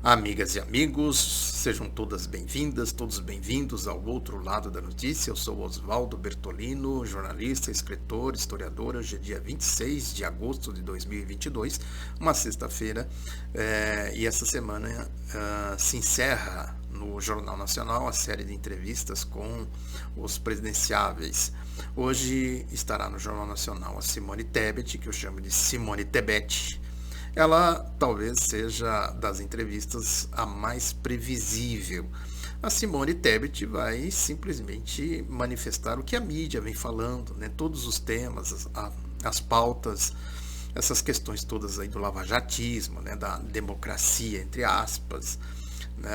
Amigas e amigos, sejam todas bem-vindas, todos bem-vindos ao outro lado da notícia. Eu sou Oswaldo Bertolino, jornalista, escritor, historiador. Hoje é dia 26 de agosto de 2022, uma sexta-feira, e essa semana se encerra no Jornal Nacional a série de entrevistas com os presidenciáveis. Hoje estará no Jornal Nacional a Simone Tebet, que eu chamo de Simone Tebet. Ela talvez seja das entrevistas a mais previsível. A Simone Tebet vai simplesmente manifestar o que a mídia vem falando, né? Todos os temas, as pautas, essas questões todas aí do lavajatismo, né? Da democracia, entre aspas, né?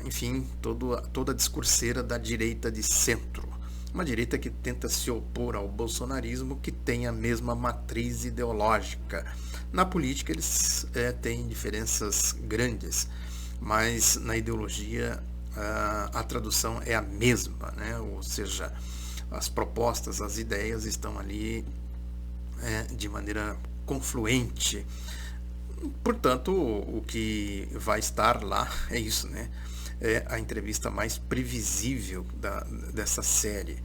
Enfim, toda a discurseira da direita de centro. Uma direita que tenta se opor ao bolsonarismo, que tem a mesma matriz ideológica. Na política eles têm diferenças grandes, mas na ideologia a tradução é a mesma, né? Ou seja, as propostas, as ideias estão ali de maneira confluente. Portanto, o que vai estar lá é isso, né? É a entrevista mais previsível dessa série.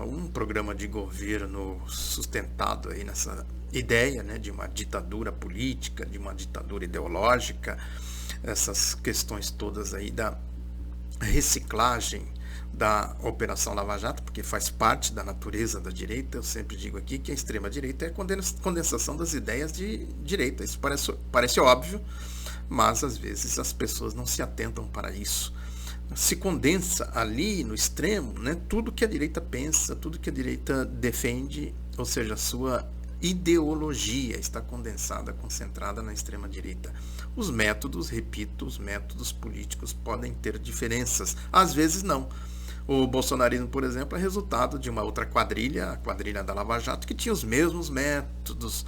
Um programa de governo sustentado aí nessa ideia, né, de uma ditadura política, de uma ditadura ideológica, essas questões todas aí da reciclagem da Operação Lava Jato, porque faz parte da natureza da direita. Eu sempre digo aqui que a extrema-direita é a condensação das ideias de direita. Isso parece óbvio, mas às vezes as pessoas não se atentam para isso. Se condensa ali no extremo, né, tudo que a direita pensa, tudo que a direita defende, ou seja, a sua ideologia está condensada, concentrada na extrema-direita. Os métodos, repito, os métodos políticos podem ter diferenças, às vezes não. O bolsonarismo, por exemplo, é resultado de uma outra quadrilha, a quadrilha da Lava Jato, que tinha os mesmos métodos,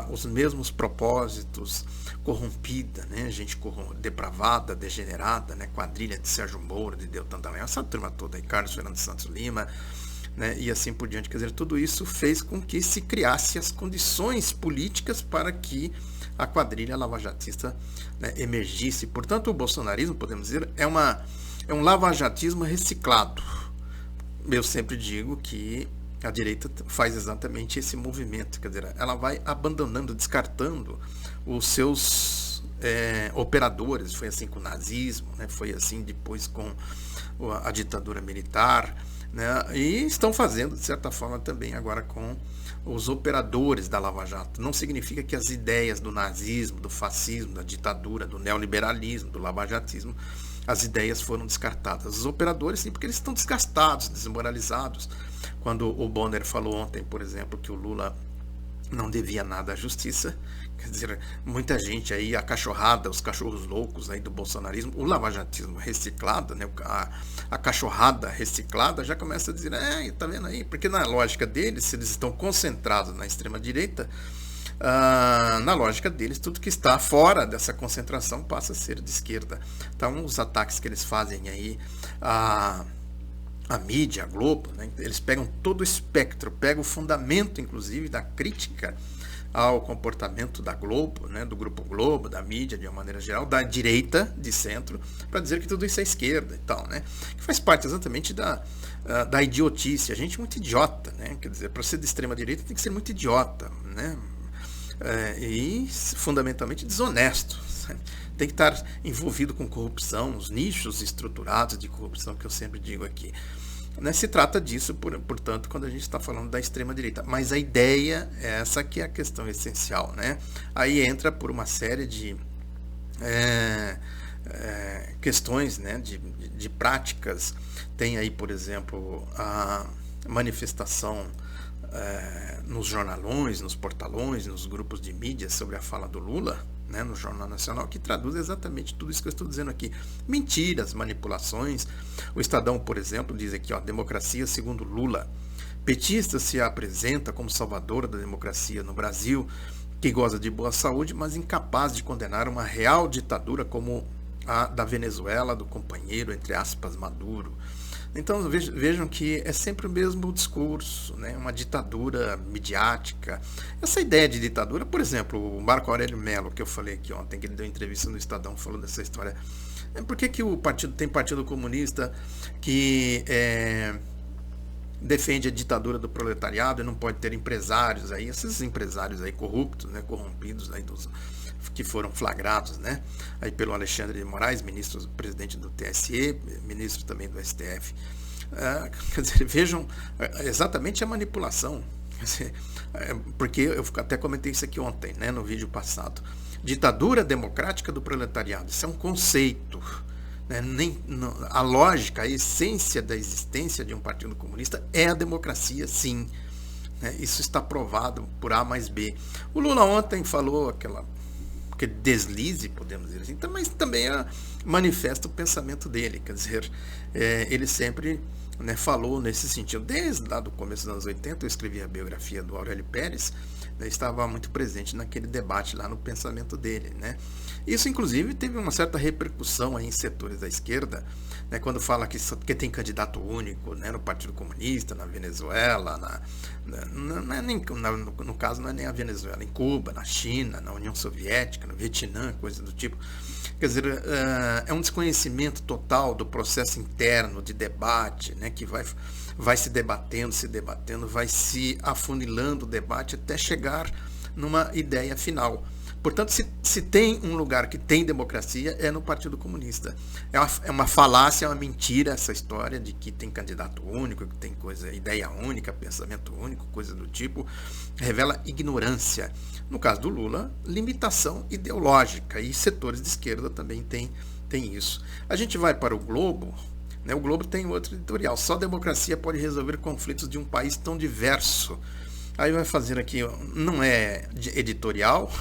os mesmos propósitos, corrompida, né? Gente depravada, degenerada, né? Quadrilha de Sérgio Moro, de Deltan Dallagnol, essa turma toda aí, Carlos Fernando Santos Lima, né? E assim por diante. Quer dizer, tudo isso fez com que se criasse as condições políticas para que a quadrilha lavajatista, né, emergisse. Portanto, o bolsonarismo, podemos dizer, é um lavajatismo reciclado. Eu sempre digo que a direita faz exatamente esse movimento, quer dizer, ela vai abandonando, descartando os seus operadores. Foi assim com o nazismo, né? Foi assim depois com a ditadura militar, né? E estão fazendo, de certa forma, também agora com os operadores da Lava Jato. Não significa que as ideias do nazismo, do fascismo, da ditadura, do neoliberalismo, do lavajatismo, as ideias foram descartadas. Os operadores, sim, porque eles estão desgastados, desmoralizados. Quando o Bonner falou ontem, por exemplo, que o Lula não devia nada à justiça, quer dizer, muita gente aí, a cachorrada, os cachorros loucos aí do bolsonarismo, o lavajatismo reciclado, né, a cachorrada reciclada já começa a dizer, tá vendo aí? Porque na lógica deles, se eles estão concentrados na extrema-direita, na lógica deles, tudo que está fora dessa concentração passa a ser de esquerda. Então, os ataques que eles fazem aí a mídia, a Globo, né, eles pegam todo o espectro, pegam o fundamento, inclusive, da crítica ao comportamento da Globo, né, do Grupo Globo, da mídia, de uma maneira geral, da direita, de centro, para dizer que tudo isso é esquerda e tal, né? Que faz parte exatamente da idiotice. A gente é muito idiota, né? Quer dizer, para ser de extrema direita tem que ser muito idiota, né? E fundamentalmente desonesto. Tem que estar envolvido com corrupção, os nichos estruturados de corrupção que eu sempre digo aqui. Né? Se trata disso, portanto, quando a gente está falando da extrema-direita. Mas a ideia é essa que é a questão essencial. Né? Aí entra por uma série de questões, né? de práticas. Tem aí, por exemplo, a manifestação nos jornalões, nos portalões, nos grupos de mídia sobre a fala do Lula, né, no Jornal Nacional, que traduz exatamente tudo isso que eu estou dizendo aqui. Mentiras, manipulações. O Estadão, por exemplo, diz aqui, democracia segundo Lula. Petista se apresenta como salvador da democracia no Brasil, que goza de boa saúde, mas incapaz de condenar uma real ditadura como a da Venezuela, do companheiro, entre aspas, Maduro. Então vejam que é sempre o mesmo discurso, né? Uma ditadura midiática. Essa ideia de ditadura, por exemplo, o Marco Aurélio Mello, que eu falei aqui ontem, que ele deu entrevista no Estadão falando dessa história. Por que o partido tem Partido Comunista que defende a ditadura do proletariado e não pode ter empresários aí, esses empresários aí corruptos, né, corrompidos aí que foram flagrados, né, aí pelo Alexandre de Moraes, ministro, presidente do TSE, ministro também do STF. Quer dizer, vejam exatamente a manipulação. Quer dizer, porque eu até comentei isso aqui ontem, né, no vídeo passado. Ditadura democrática do proletariado, isso é um conceito. A lógica, a essência da existência de um partido comunista é a democracia, sim. Isso está provado por A mais B. O Lula ontem falou aquele deslize, podemos dizer assim, mas também manifesta o pensamento dele. Quer dizer, ele sempre falou nesse sentido. Desde lá do começo dos anos 80, eu escrevi a biografia do Aurélio Pérez, estava muito presente naquele debate lá no pensamento dele, né? Isso, inclusive, teve uma certa repercussão aí em setores da esquerda, né, quando fala que tem candidato único, né, no Partido Comunista, na Venezuela, no caso não é nem a Venezuela, em Cuba, na China, na União Soviética, no Vietnã, coisa do tipo. Quer dizer, é um desconhecimento total do processo interno de debate, né, que vai se debatendo, vai se afunilando o debate até chegar numa ideia final. Portanto, se tem um lugar que tem democracia, é no Partido Comunista. É uma falácia, é uma mentira essa história de que tem candidato único, que tem ideia única, pensamento único, coisa do tipo. Revela ignorância. No caso do Lula, limitação ideológica. E setores de esquerda também tem isso. A gente vai para o Globo. O Globo tem outro editorial. Só democracia pode resolver conflitos de um país tão diverso. Aí vai fazer aqui, não é editorial.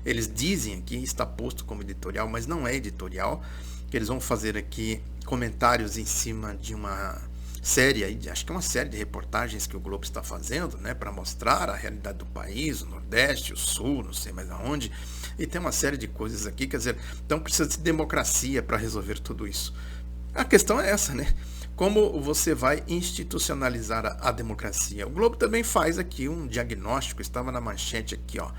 Eles dizem aqui, está posto como editorial, mas não é editorial, que eles vão fazer aqui comentários em cima de uma série, acho que é uma série de reportagens que o Globo está fazendo, né, para mostrar a realidade do país, o Nordeste, o Sul, não sei mais aonde, e tem uma série de coisas aqui, quer dizer, então precisa de democracia para resolver tudo isso. A questão é essa, né? Como você vai institucionalizar a democracia? O Globo também faz aqui um diagnóstico, estava na manchete aqui, ó.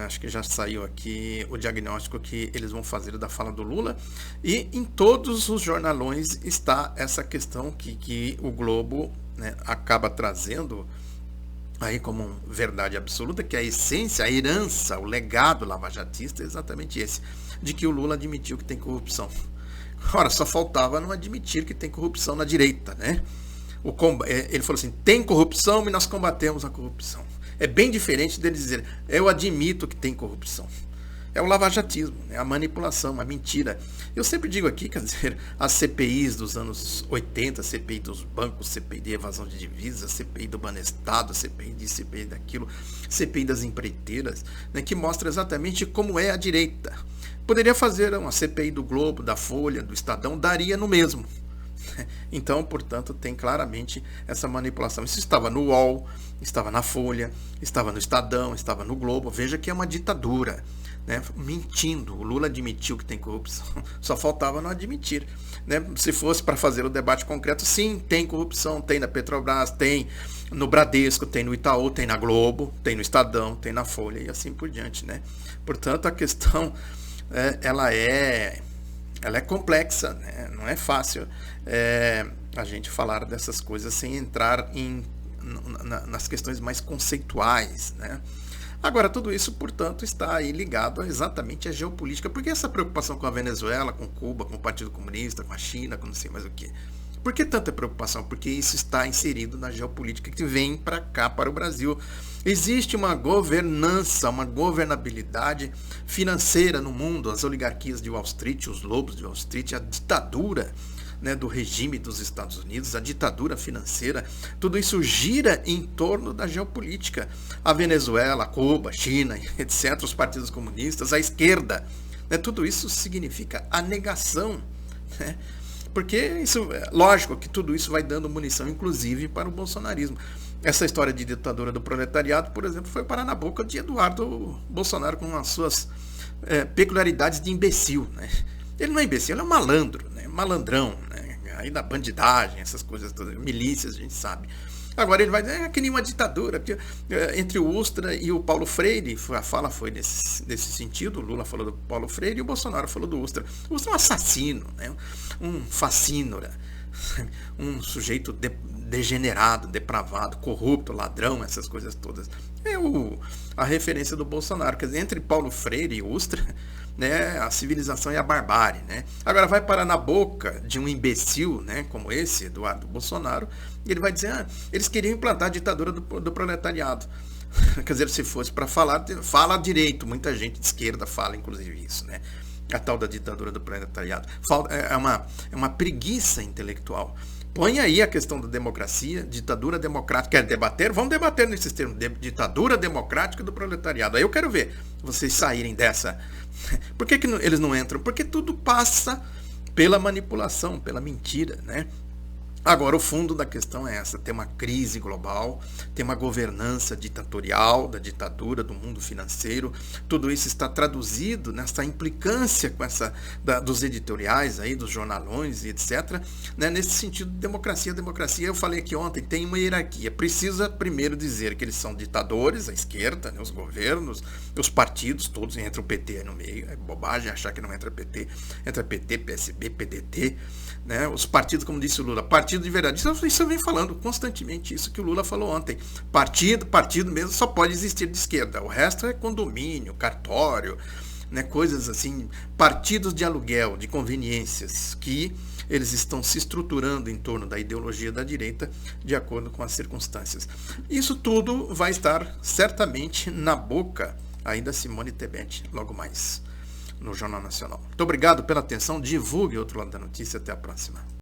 Acho que já saiu aqui o diagnóstico que eles vão fazer da fala do Lula, e em todos os jornalões está essa questão que o Globo, né, acaba trazendo aí como verdade absoluta, que a essência, a herança, o legado lavajatista é exatamente esse, de que o Lula admitiu que tem corrupção. Ora, só faltava não admitir que tem corrupção na direita, né? Ele falou assim, tem corrupção e nós combatemos a corrupção. É bem diferente dele dizer, eu admito que tem corrupção. É o lavajatismo, é a manipulação, a mentira. Eu sempre digo aqui, quer dizer, as CPIs dos anos 80, CPI dos bancos, CPI de evasão de divisas, CPI do Banestado, CPI disso, CPI daquilo, CPI das empreiteiras, né, que mostra exatamente como é a direita. Poderia fazer uma CPI do Globo, da Folha, do Estadão, daria no mesmo. Então, portanto, tem claramente essa manipulação. Isso estava no UOL, estava na Folha, estava no Estadão, estava no Globo. Veja que é uma ditadura, né? Mentindo. O Lula admitiu que tem corrupção. Só faltava não admitir, né? Se fosse para fazer o debate concreto, sim, tem corrupção, tem na Petrobras, tem no Bradesco, tem no Itaú, tem na Globo, tem no Estadão, tem na Folha e assim por diante, né? Portanto, a questão ela é complexa, né? Não é fácil a gente falar dessas coisas sem entrar nas questões mais conceituais, né? Agora, tudo isso, portanto, está aí ligado exatamente à geopolítica. Por que essa preocupação com a Venezuela, com Cuba, com o Partido Comunista, com a China, com não sei mais o quê? Por que tanta preocupação? Porque isso está inserido na geopolítica que vem para cá, para o Brasil. Existe uma governança, uma governabilidade financeira no mundo, as oligarquias de Wall Street, os lobos de Wall Street, a ditadura, né, do regime dos Estados Unidos, a ditadura financeira, tudo isso gira em torno da geopolítica. A Venezuela, Cuba, China, etc., os partidos comunistas, a esquerda, né, tudo isso significa a negação, né? Porque isso, lógico que tudo isso vai dando munição, inclusive, para o bolsonarismo. Essa história de ditadura do proletariado, por exemplo, foi parar na boca de Eduardo Bolsonaro com as suas peculiaridades de imbecil, né? Ele não é imbecil, ele é um malandro, né? Malandrão, né? aí da bandidagem, essas coisas todas, milícias, a gente sabe. Agora ele vai dizer, que nem uma ditadura, porque, entre o Ustra e o Paulo Freire, a fala foi nesse sentido, o Lula falou do Paulo Freire e o Bolsonaro falou do Ustra. O Ustra é um assassino, né? Um fascínora, um sujeito degenerado, depravado, corrupto, ladrão, essas coisas todas. É a referência do Bolsonaro, quer dizer, entre Paulo Freire e Ustra, né, a civilização e a barbárie, né? Agora vai parar na boca de um imbecil, né, como esse, Eduardo Bolsonaro, e ele vai dizer, eles queriam implantar a ditadura do proletariado. Quer dizer, se fosse para falar, fala direito, muita gente de esquerda fala, inclusive, isso, né? A tal da ditadura do proletariado. É uma preguiça intelectual. Põe aí a questão da democracia, ditadura democrática. Quer debater? Vamos debater nesses termos. Ditadura democrática do proletariado. Aí eu quero ver vocês saírem dessa. Por que eles não entram? Porque tudo passa pela manipulação, pela mentira, né? Agora, o fundo da questão é essa, tem uma crise global, tem uma governança ditatorial da ditadura, do mundo financeiro, tudo isso está traduzido nessa implicância com dos editoriais, aí, dos jornalões e etc., né, nesse sentido de democracia. Democracia, eu falei aqui ontem, tem uma hierarquia, precisa primeiro dizer que eles são ditadores, a esquerda, né, os governos, os partidos, todos, entra o PT aí no meio, é bobagem achar que não entra PT, PSB, PDT, né, os partidos, como disse o Lula, partido de verdade. Isso eu venho falando constantemente, isso que o Lula falou ontem. Partido mesmo só pode existir de esquerda. O resto é condomínio, cartório, né, coisas assim, partidos de aluguel, de conveniências, que eles estão se estruturando em torno da ideologia da direita de acordo com as circunstâncias. Isso tudo vai estar certamente na boca aí da Simone Tebet, logo mais no Jornal Nacional. Muito obrigado pela atenção, divulgue Outro Lado da Notícia, até a próxima.